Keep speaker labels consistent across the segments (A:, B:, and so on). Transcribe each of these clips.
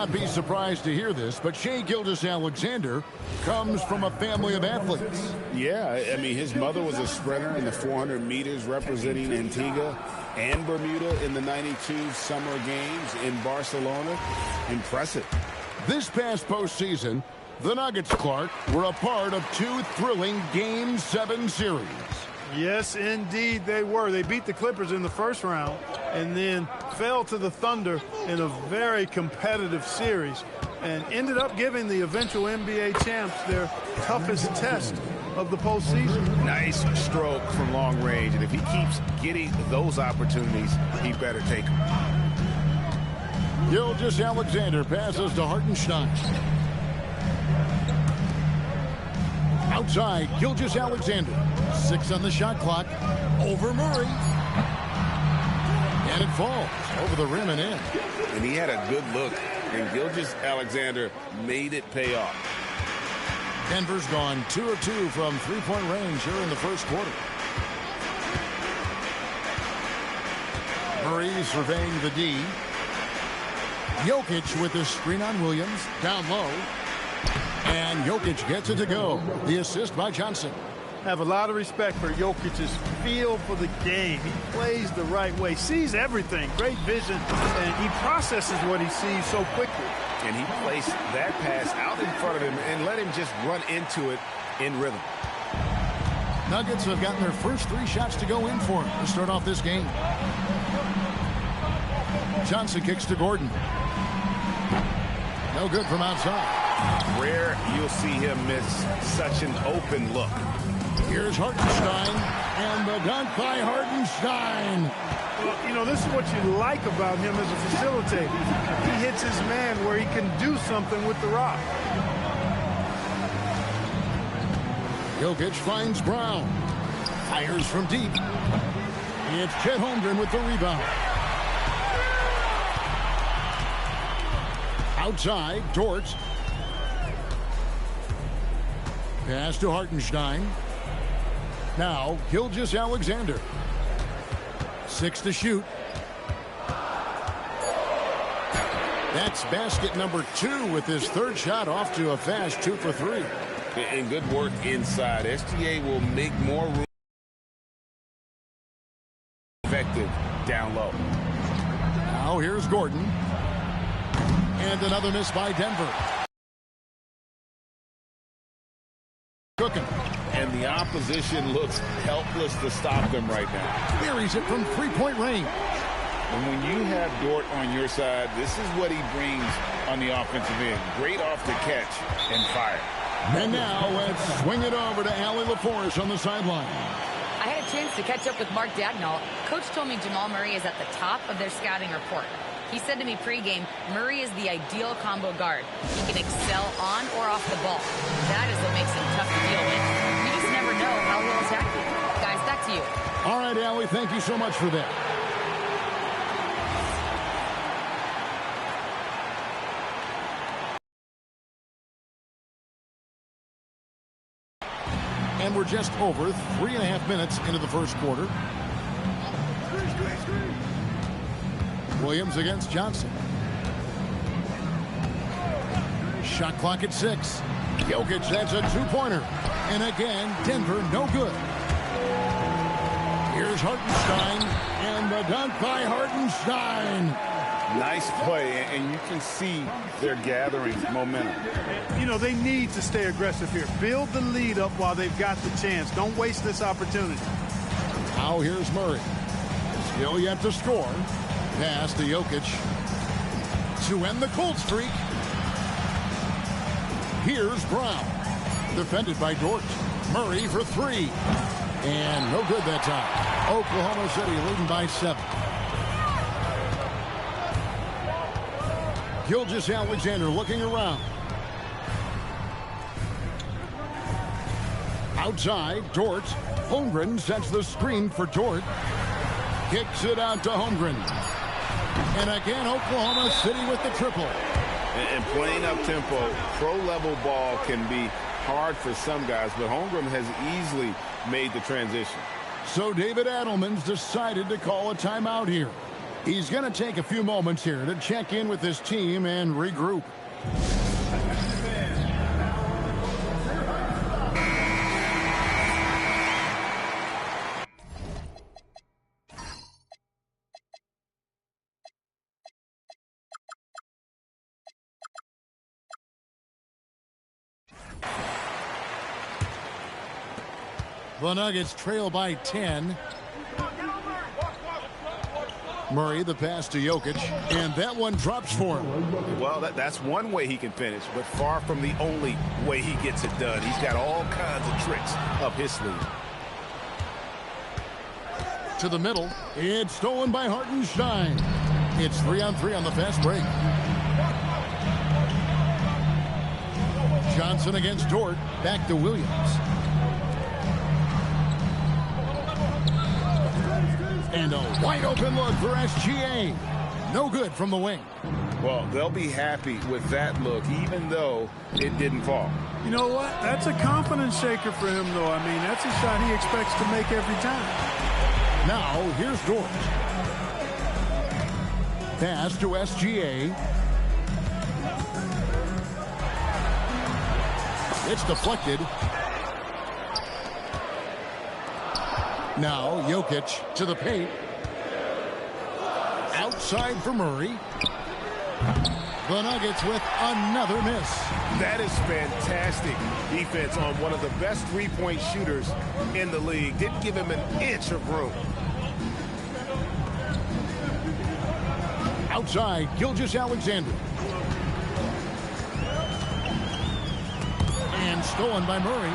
A: not be surprised to hear this, but Shai Gilgeous-Alexander comes from a family of athletes.
B: Yeah, I mean, his mother was a sprinter in the 400 meters representing Antigua and Bermuda in the 92 Summer Games in Barcelona. Impressive.
A: This past postseason, the Nuggets, Clark, were a part of two thrilling Game 7 series.
C: Yes, indeed they were. They beat the Clippers in the first round and then fell to the Thunder in a very competitive series and ended up giving the eventual NBA champs their toughest test of the postseason.
B: Nice stroke from long range, and if he keeps getting those opportunities, he better take them.
A: Gilgeous-Alexander passes to Hartenstein. Outside, Gilgeous-Alexander. 6 on the shot clock. Over Murray. And it falls over the rim and in.
B: And he had a good look, and Gilgeous-Alexander made it pay off.
A: Denver's gone 2 of 2 from three-point range here in the first quarter. Murray surveying the D. Jokic with the screen on Williams. Down low. And Jokic gets it to go. The assist by Johnson.
C: Have a lot of respect for Jokic's feel for the game. He plays the right way, sees everything, great vision, and he processes what he sees so quickly.
B: And he placed that pass out in front of him and let him just run into it in rhythm.
A: Nuggets have gotten their first 3 shots to go in for him to start off this game. Johnson kicks to Gordon. No good from outside.
B: Rare you'll see him miss such an open look.
A: Here's Hartenstein, and the dunk by Hartenstein.
C: Well, you know, this is what you like about him as a facilitator. He hits his man where he can do something with the rock.
A: Jokic finds Brown. Fires from deep. It's Chet Holmgren with the rebound. Outside, Dort. Pass to Hartenstein. Now, Gilgeous-Alexander. 6 to shoot. That's basket number 2 with his 3rd shot off to a fast 2 for 3.
B: And good work inside. SGA will make more room. Effective down low.
A: Now here's Gordon. And another miss by Denver. Cooking.
B: And the opposition looks helpless to stop them right now.
A: Buries it from three-point range.
B: And when you have Dort on your side, this is what he brings on the offensive end. Great off the catch and fire.
A: And now let's swing it over to Allie LaForest on the sideline.
D: I had a chance to catch up with Mark Dagnall. Coach told me Jamal Murray is at the top of their scouting report. He said to me pregame, Murray is the ideal combo guard. He can excel on or off the ball. That is what makes him tough to deal with. You just never know how he'll attack you. Guys, back to you.
A: All right, Allie, thank you so much for that. And we're just over 3.5 minutes into the first quarter. Williams against Johnson. Shot clock at 6. Jokic, that's a 2-pointer. And again, Denver, no good. Here's Hartenstein, and the dunk by Hartenstein.
B: Nice play, and you can see they're gathering momentum.
C: You know, they need to stay aggressive here. Build the lead up while they've got the chance. Don't waste this opportunity.
A: Now here's Murray. Still yet to score. Pass to Jokic to end the cold streak. Here's Brown. Defended by Dort. Murray for 3. And no good that time. Oklahoma City leading by 7. Gilgeous-Alexander looking around. Outside, Dort. Holmgren sets the screen for Dort. Kicks it out to Holmgren. And again, Oklahoma City with the triple.
B: And playing up-tempo, pro-level ball can be hard for some guys, but Holmgren has easily made the transition.
A: So David Adelman's decided to call a timeout here. He's going to take a few moments here to check in with his team and regroup. The Nuggets trail by 10. Murray, the pass to Jokic, and that one drops for him.
B: Well, that's one way he can finish, but far from the only way he gets it done. He's got all kinds of tricks up his sleeve.
A: To the middle. It's stolen by Hartenstein. It's 3-on-3 on the fast break. Johnson against Dort. Back to Williams. And a wide open look for SGA. No good from the wing.
B: Well, they'll be happy with that look, even though it didn't fall.
C: You know what? That's a confidence shaker for him, though. I mean, that's a shot he expects to make every time.
A: Now, here's Dort. Pass to SGA. It's deflected. Now, Jokic to the paint. Outside for Murray. The Nuggets with another miss.
B: That is fantastic defense on one of the best three-point shooters in the league. Didn't give him an inch of room.
A: Outside, Gilgeous-Alexander. And stolen by Murray.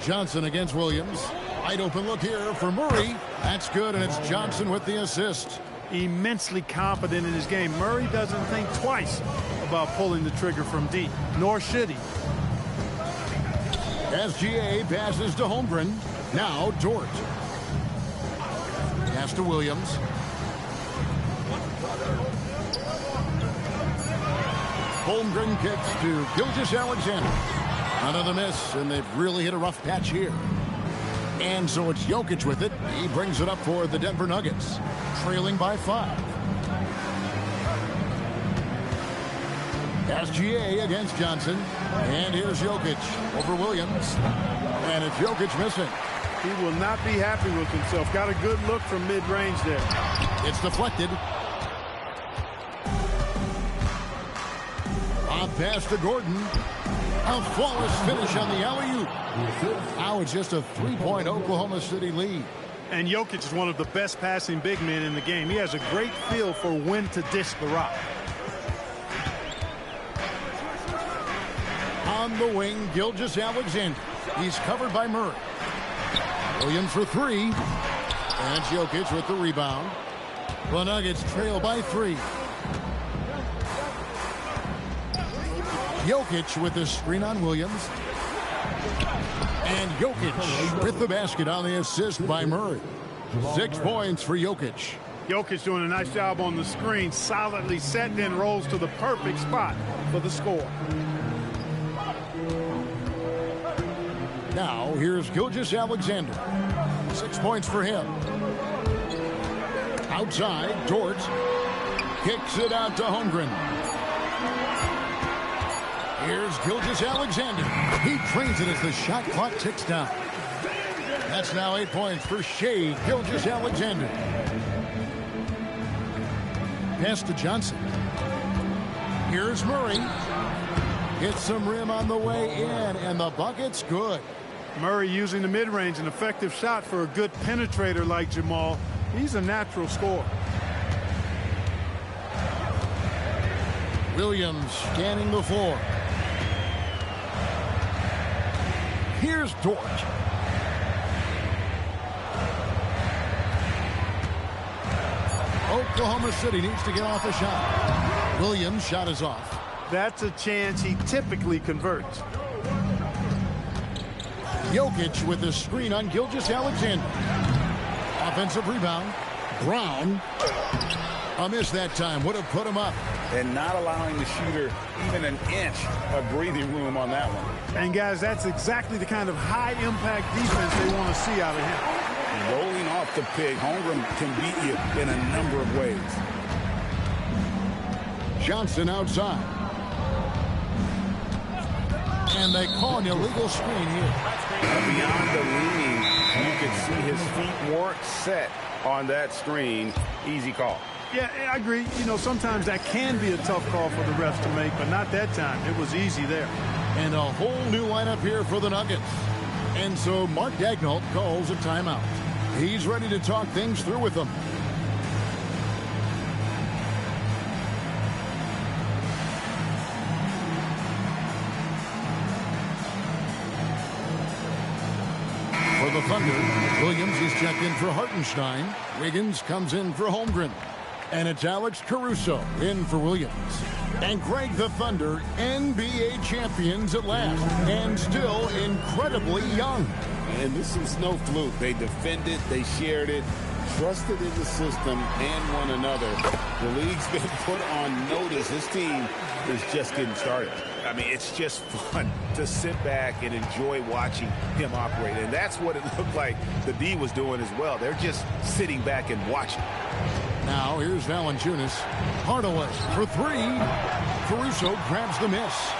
A: Johnson against Williams. Wide open look here for Murray. That's good, and it's Johnson with the assist.
C: Immensely confident in his game. Murray doesn't think twice about pulling the trigger from deep, nor should he.
A: SGA passes to Holmgren. Now Dort. Pass to Williams. Holmgren kicks to Gilgeous-Alexander. Another miss, and they've really hit a rough patch here. And so it's Jokic with it. He brings it up for the Denver Nuggets, trailing by 5. SGA against Johnson. And here's Jokic over Williams. And it's Jokic missing.
C: He will not be happy with himself. Got a good look from mid-range there.
A: It's deflected. A pass to Gordon. A flawless finish on the alley-oop. Now it's just a 3-point Oklahoma City lead.
C: And Jokic is one of the best passing big men in the game. He has a great feel for when to dish the rock.
A: On the wing, Gilgeous-Alexander. He's covered by Murray. Williams for 3. And Jokic with the rebound. The Nuggets trail by 3. Jokic with the screen on Williams. And Jokic with the basket on the assist by Murray. 6 points for Jokic.
C: Jokic doing a nice job on the screen, solidly set, then rolls to the perfect spot for the score.
A: Now, here's Gilgeous-Alexander. 6 points for him. Outside, Dort kicks it out to Holmgren. Here's Gilgeous-Alexander. He trains it as the shot clock ticks down. That's now 8 points for Shai Gilgeous-Alexander. Pass to Johnson. Here's Murray. Hits some rim on the way in, and the bucket's good.
C: Murray using the mid-range, an effective shot for a good penetrator like Jamal. He's a natural scorer.
A: Williams scanning the floor. Here's Dort. Oklahoma City needs to get off a shot. Williams' shot is off.
C: That's a chance he typically converts.
A: Jokic with the screen on Gilgeous-Alexander. Offensive rebound. Brown. A miss that time. Would have put him up.
B: And not allowing the shooter even an inch of breathing room on that one.
C: And, guys, that's exactly the kind of high-impact defense they want to see out of him.
B: Rolling off off the pick. Holmgren can beat you in a number of ways.
A: Johnson outside. And they call an illegal screen here.
B: Beyond the leaning, you can see his feet weren't set on that screen. Easy call.
C: Yeah, I agree. You know, sometimes that can be a tough call for the refs to make, but not that time. It was easy there.
A: And a whole new lineup here for the Nuggets. And so Mark Daigneault calls a timeout. He's ready to talk things through with them. For the Thunder, Williams is checked in for Hartenstein. Wiggins comes in for Holmgren. And it's Alex Caruso in for Williams. And Greg, the Thunder, NBA champions at last, and still incredibly young.
B: And this is no fluke. They defended, they shared it, trusted in the system and one another. The league's been put on notice. This team is just getting started. I mean, it's just fun to sit back and enjoy watching him operate. And that's what it looked like the D was doing as well. They're just sitting back and watching.
A: Now here's Valanciunas. Hardaway for three. Caruso grabs the miss.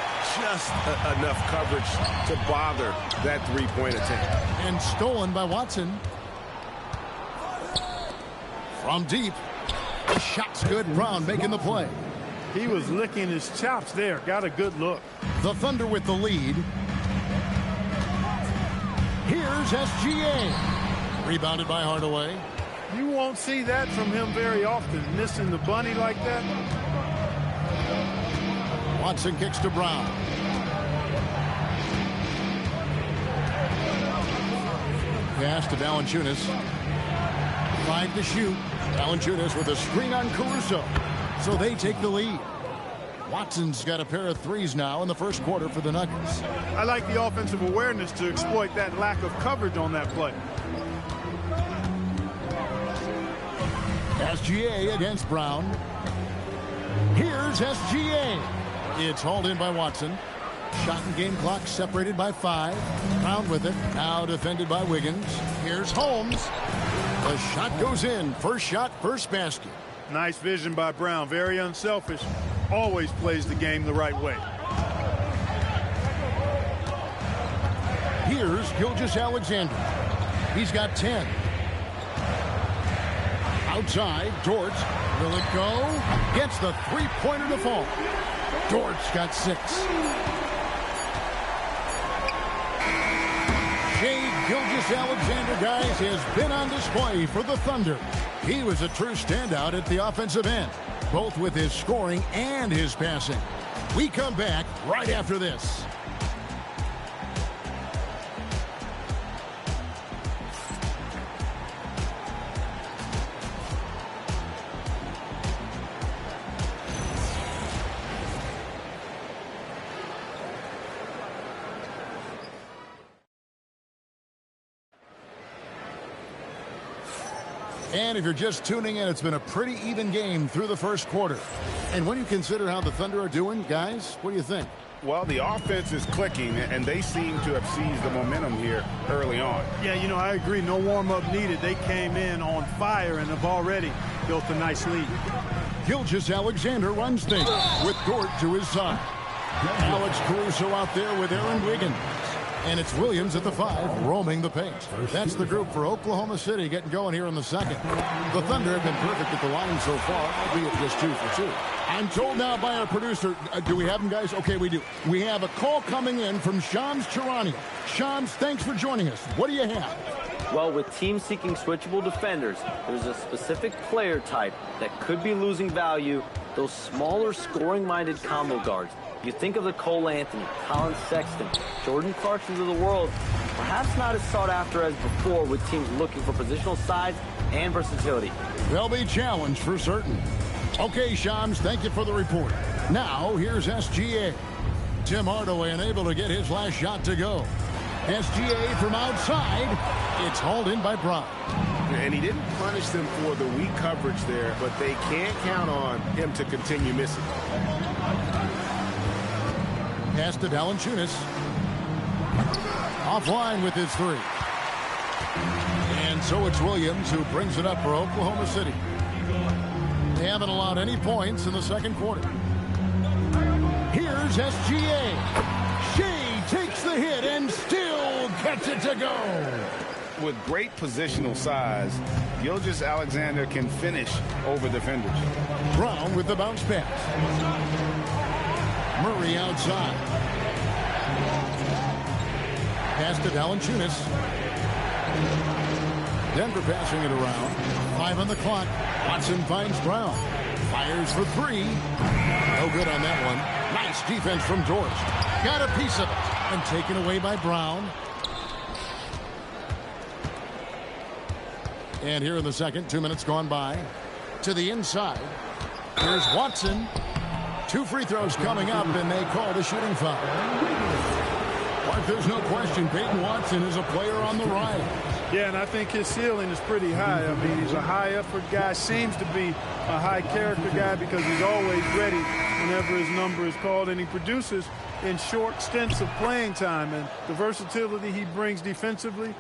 B: Just enough coverage to bother that three-point attempt.
A: And stolen by Watson. From deep. The shot's good. Brown making the play.
C: He was licking his chops there. Got a good look.
A: The Thunder with the lead. Here's SGA. Rebounded by Hardaway.
C: You won't see that from him very often, missing the bunny like that.
A: Watson kicks to Brown. Pass to Valanciunas. 5 to shoot. Valanciunas with a screen on Caruso. So they take the lead. Watson's got a pair of threes now in the first quarter for the Nuggets.
C: I like the offensive awareness to exploit that lack of coverage on that play.
A: SGA against Brown. Here's SGA. It's hauled in by Watson. Shot and game clock separated by 5. Brown with it. Now defended by Wiggins. Here's Holmes. The shot goes in. First shot, first basket.
C: Nice vision by Brown. Very unselfish. Always plays the game the right way.
A: Here's Gilgeous-Alexander. He's got 10. Outside, Dort. Will it go? Gets the three-pointer to fall. Dort's got 6. Shai Gilgeous-Alexander, guys, has been on display for the Thunder. He was a true standout at the offensive end, both with his scoring and his passing. We come back right after this. And if you're just tuning in, it's been a pretty even game through the first quarter. And when you consider how the Thunder are doing, guys, what do you think?
B: Well, the offense is clicking, and they seem to have seized the momentum here early on.
C: Yeah, you know, I agree. No warm-up needed. They came in on fire and have already built a nice lead.
A: Gilgeous-Alexander runs things with Dort to his side. Alex Caruso out there with Aaron Wiggins. And it's Williams at the 5, roaming the paint. That's the group for Oklahoma City getting going here in the second. The Thunder have been perfect at the line so far, albeit just 2 for 2. I'm told now by our producer, do we have them, guys? Okay, we do. We have a call coming in from Shams Charania. Shams, thanks for joining us. What do you have?
E: Well, with teams seeking switchable defenders, there's a specific player type that could be losing value, those smaller scoring-minded combo guards. You think of the Cole Anthony, Colin Sexton, Jordan Clarksons of the world, perhaps not as sought after as before with teams looking for positional size and versatility.
A: They'll be challenged for certain. Okay, Shams, thank you for the report. Now, here's SGA. Tim Hardaway unable to get his last shot to go. SGA from outside. It's hauled in by Brown.
B: And he didn't punish them for the weak coverage there, but they can't count on him to continue missing.
A: Pass to Valanciunas. Offline with his 3. And so it's Williams who brings it up for Oklahoma City. They haven't allowed any points in the second quarter. Here's SGA. Shea takes the hit and still gets it to go.
B: With great positional size, Gilgeous-Alexander can finish over defenders.
A: Brown with the bounce pass. Murray outside. Pass to Valanciunas. Denver passing it around. 5 on the clock. Watson finds Brown. Fires for 3. No good on that one. Nice defense from Dort. Got a piece of it. And taken away by Brown. And here in the second, 2 minutes gone by. To the inside. Here's Watson. 2 free throws coming up, and they call the shooting foul. But there's no question Peyton Watson is a player on the rise.
C: Yeah, and I think his ceiling is pretty high. I mean, he's a high-effort guy, seems to be a high-character guy because he's always ready whenever his number is called, and he produces in short stints of playing time. And the versatility he brings defensively,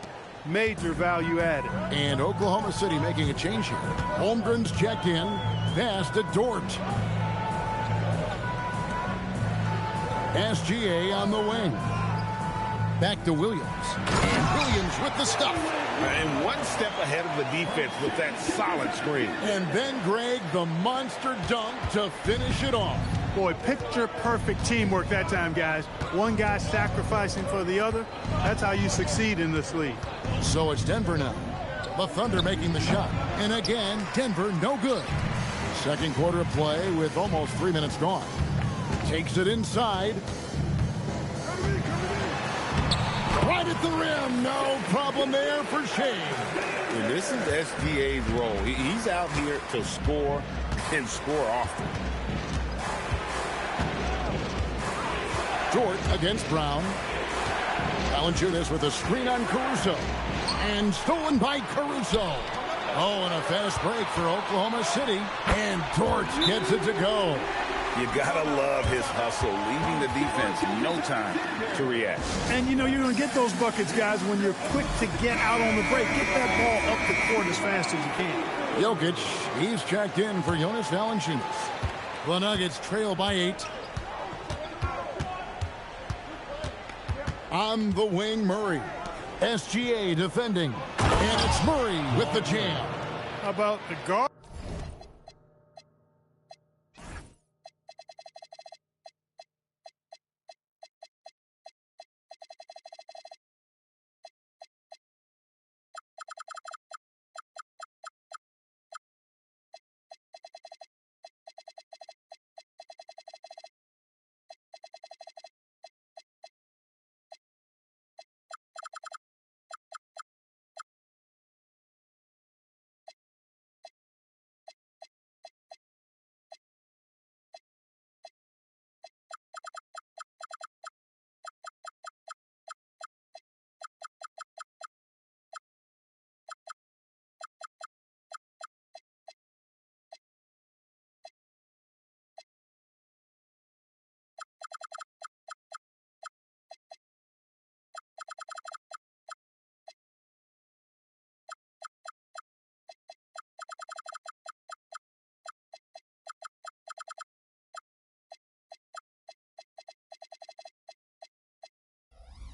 C: major value added.
A: And Oklahoma City making a change here. Holmgren's checked in. Pass to Dort. SGA on the wing. Back to Williams. And Williams with the stuff.
B: And one step ahead of the defense with that solid screen.
A: And then Greg, the monster dunk to finish it off.
C: Boy, picture-perfect teamwork that time, guys. One guy sacrificing for the other. That's how you succeed in this league.
A: So it's Denver now. The Thunder making the shot. And again, Denver no good. Second quarter of play with almost 3 minutes gone. Takes it inside. Right at the rim. No problem there for Shea.
B: And this is SGA's role. He's out here to score and score often.
A: Dort against Brown. Valanciunas with a screen on Caruso. And stolen by Caruso. Oh, and a fast break for Oklahoma City. And Dort gets it to go.
B: You gotta love his hustle, leaving the defense no time to react.
C: And you know you're going to get those buckets, guys, when you're quick to get out on the break. Get that ball up the court as fast as you can.
A: Jokic, he's checked in for Jonas Valanciunas. The Nuggets trail by 8. On the wing, Murray. SGA defending. And it's Murray with the jam.
C: How about the guard?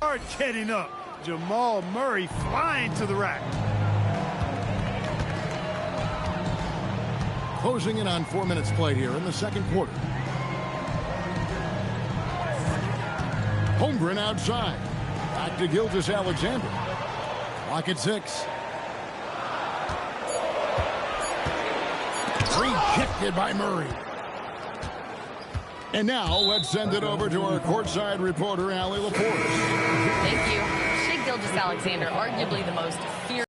C: Hard getting up. Jamal Murray flying to the rack.
A: Closing in on 4 minutes played here in the second quarter. Holmgren outside. Back to Gilgeous-Alexander. Clock at 6. Rejected by Murray. And now let's send it over to our courtside reporter, Allie Laporte.
D: Thank you. Shai Gilgeous-Alexander, arguably the most feared.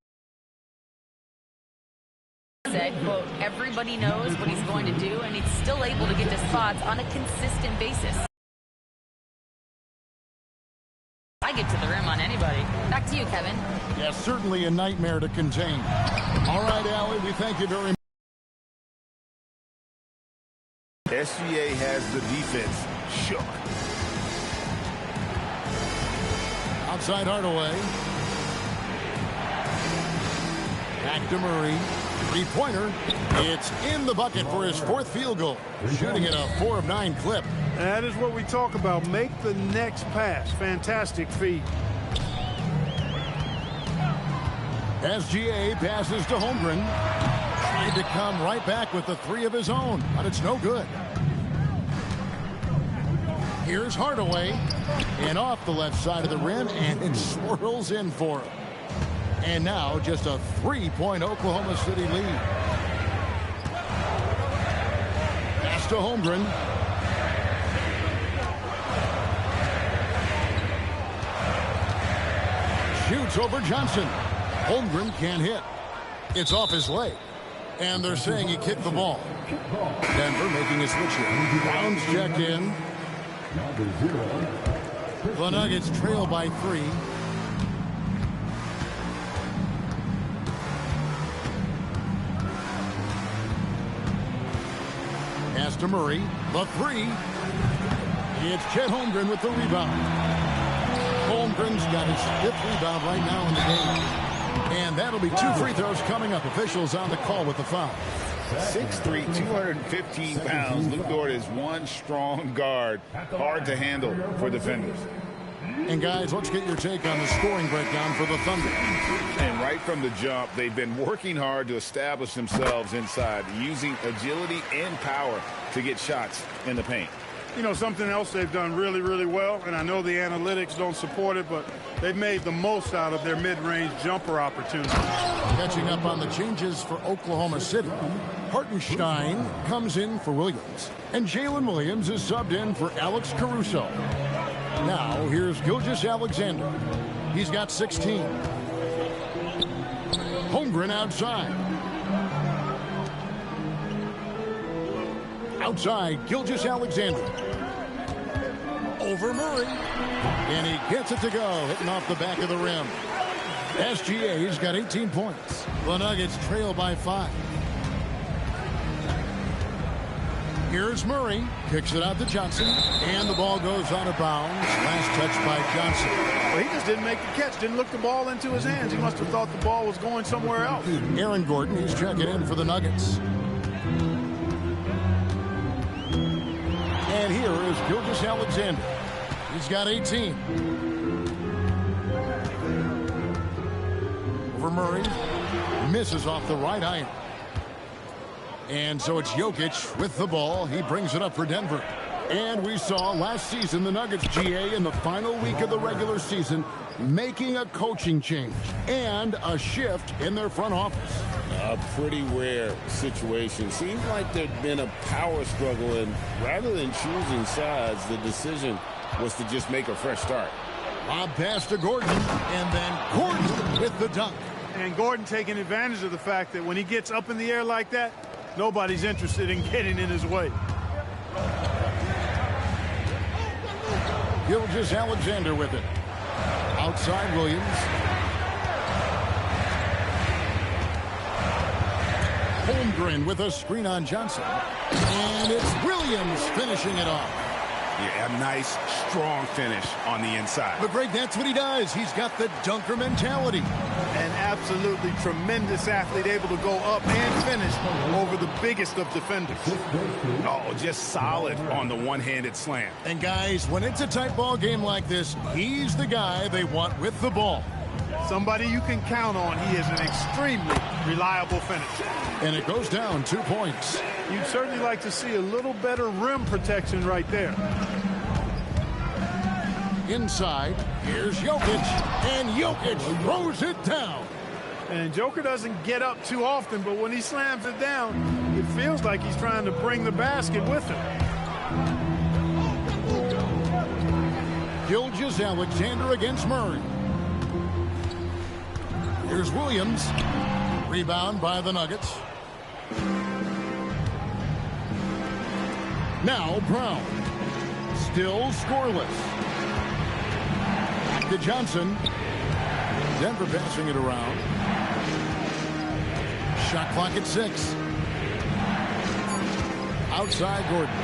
D: Said, quote, everybody knows what he's going to do, and he's still able to get to spots on a consistent basis. I get to the rim on anybody. Back to you, Kevin.
A: Yes, certainly a nightmare to contain. All right, Allie, we thank you very much.
B: SGA has the defense shook.
A: Outside Hardaway. Back to Murray. Three-pointer. It's in the bucket for his fourth field goal. Shooting at a 4 of 9 clip.
C: That is what we talk about. Make the next pass. Fantastic feed.
A: SGA passes to Holmgren. Tried to come right back with the three of his own, but it's no good. Here's Hardaway. And off the left side of the rim, and it swirls in for him. And now just a 3-point Oklahoma City lead. Pass to Holmgren. Shoots over Johnson. Holmgren can't hit. It's off his leg. And they're saying he kicked the ball. Denver making a switch here. Brown's checked in. The Nuggets trail by 3. Pass to Murray. The 3. It's Chet Holmgren with the rebound. Holmgren's got his 5th rebound right now in the game. And that'll be 2 free throws coming up. Officials on the call with the foul.
B: 6'3", 215 pounds. Luke Dort is one strong guard. Hard to handle for defenders.
A: And guys, let's get your take on the scoring breakdown for the Thunder.
B: And right from the jump, they've been working hard to establish themselves inside, using agility and power to get shots in the paint.
C: You know, something else they've done really, really well, and I know the analytics don't support it, but they've made the most out of their mid-range jumper opportunities.
A: Catching up on the changes for Oklahoma City. Hartenstein comes in for Williams, and Jalen Williams is subbed in for Alex Caruso. Now, here's Gilgeous-Alexander. He's got 16. Holmgren outside. Outside, Gilgeous-Alexander. Over Murray. And he gets it to go, hitting off the back of the rim. SGA's got 18 points. The Nuggets trail by 5. Here's Murray. Kicks it out to Johnson. And the ball goes out of bounds. Last touch by Johnson.
C: Well, he just didn't make the catch. Didn't look the ball into his hands. He must have thought the ball was going somewhere else.
A: Aaron Gordon, he's checking in for the Nuggets. And here is Gilgeous-Alexander. He's got 18. Over Murray. Misses off the right iron. And so it's Jokic with the ball. He brings it up for Denver. And we saw last season the Nuggets, GA, in the final week of the regular season, making a coaching change and a shift in their front office.
B: A pretty rare situation. Seems like there'd been a power struggle, and rather than choosing sides, the decision was to just make a fresh start.
A: Lob pass to Gordon, and then Gordon with the dunk.
C: And Gordon taking advantage of the fact that when he gets up in the air like that, nobody's interested in getting in his way.
A: Gilgeous-Alexander with it. Outside Williams. Holmgren with a screen on Johnson. And it's Williams finishing it off.
B: Yeah, a nice, strong finish on the inside.
A: But Greg, that's what he does. He's got the dunker mentality.
C: An absolutely tremendous athlete, able to go up and finish over the biggest of defenders.
B: Oh, just solid on the one-handed slam.
A: And guys, when it's a tight ball game like this, he's the guy they want with the ball.
C: Somebody you can count on. He is an extremely reliable finisher.
A: And it goes down 2 points.
C: You'd certainly like to see a little better rim protection right there.
A: Inside, here's Jokic, and Jokic throws it down.
C: And Joker doesn't get up too often, but when he slams it down, it feels like he's trying to bring the basket with him.
A: Gilgeous-Alexander against Murray. Here's Williams. Rebound by the Nuggets. Now Brown. Still scoreless. Back to Johnson. Denver passing it around. Shot clock at 6. Outside Gordon.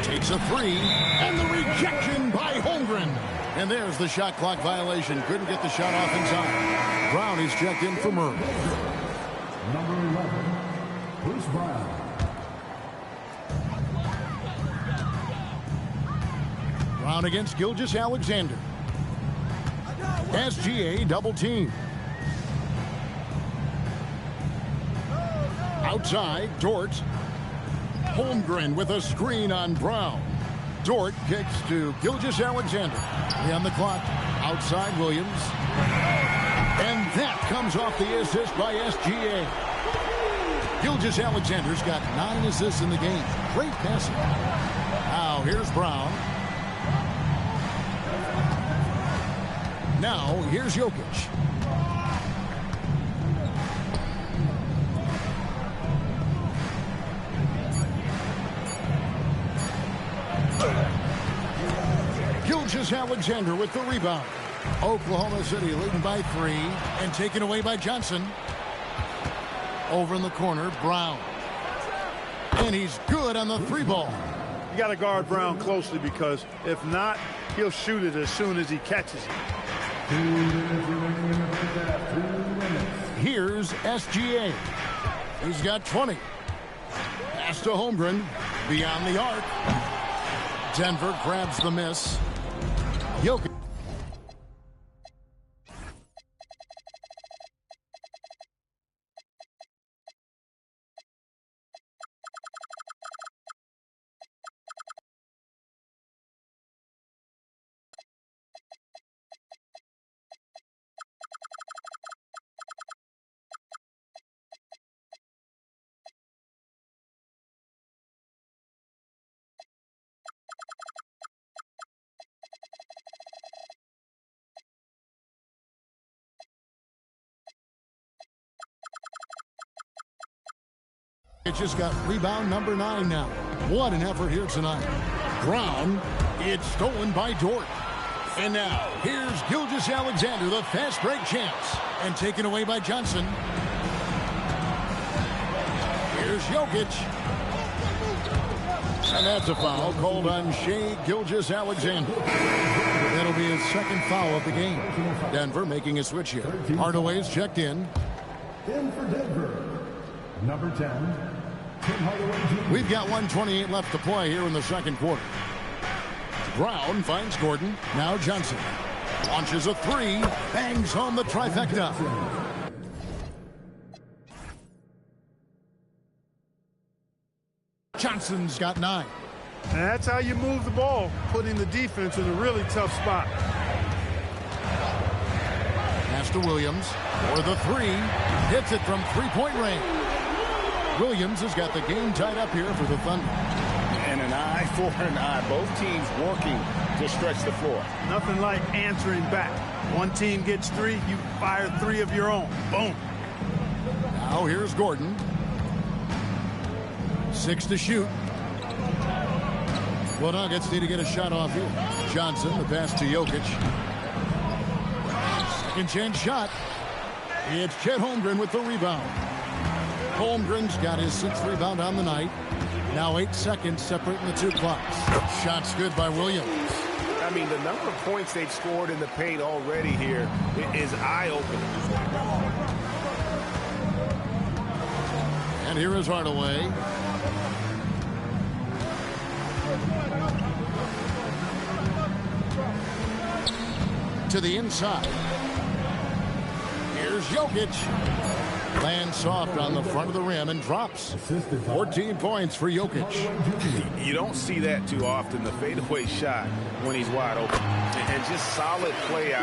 A: Takes a 3. And the rejection by Holmgren. And there's the shot clock violation. Couldn't get the shot off in time. Brown is checked in for Murray.
F: Number 11, Bruce Brown.
A: Brown against Gilgeous-Alexander. SGA double team. Outside, Dort. Holmgren with a screen on Brown. Dort kicks to Gilgeous-Alexander. On the clock. Outside, Williams. And that comes off the assist by SGA. Gilgeous-Alexander's got 9 assists in the game. Great passing. Now, here's Brown. Now, here's Jokic. Gilgeous-Alexander with the rebound. Oklahoma City leading by 3 and taken away by Johnson. Over in the corner, Brown. And he's good on the 3-ball.
C: You got to guard Brown closely because if not, he'll shoot it as soon as he catches it.
A: Here's SGA. He's got 20. Pass to Holmgren. Beyond the arc. Denver grabs the miss. Jokic. It just got rebound number 9 now. What an effort here tonight. Brown, it's stolen by Dort. And now, here's Gilgeous-Alexander, the fast break champs. And taken away by Johnson. Here's Jokic. And that's a foul called on Shai Gilgeous-Alexander. That'll be his second foul of the game. Denver making a switch here. Hardaway's checked in.
F: In for Denver, number 10, Tim Hardaway Jr.
A: We've got 1:28 left to play here in the second quarter. Brown finds Gordon. Now Johnson. Launches a 3. Bangs home the trifecta. Johnson's got 9.
C: And that's how you move the ball, putting the defense in a really tough spot.
A: Pass to Williams for the 3. Hits it from 3-point range. Williams has got the game tied up here for the Thunder.
B: And an eye for an eye. Both teams working to stretch the floor.
C: Nothing like answering back. One team gets 3, you fire 3 of your own. Boom.
A: Now here's Gordon. 6 to shoot. Well, Nuggets need to get a shot off here. Johnson, the pass to Jokic. Second chance shot. It's Chet Holmgren with the rebound. Holmgren's got his 6th rebound on the night. Now 8 seconds separating the 2 clocks. Shot's good by Williams.
B: I mean, the number of points they've scored in the paint already here is eye-opening.
A: And here is Hardaway. To the inside. Here's Jokic. Lands soft on the front of the rim and drops. 14 points for Jokic.
B: You don't see that too often, the fadeaway shot when he's wide open. And just solid play out.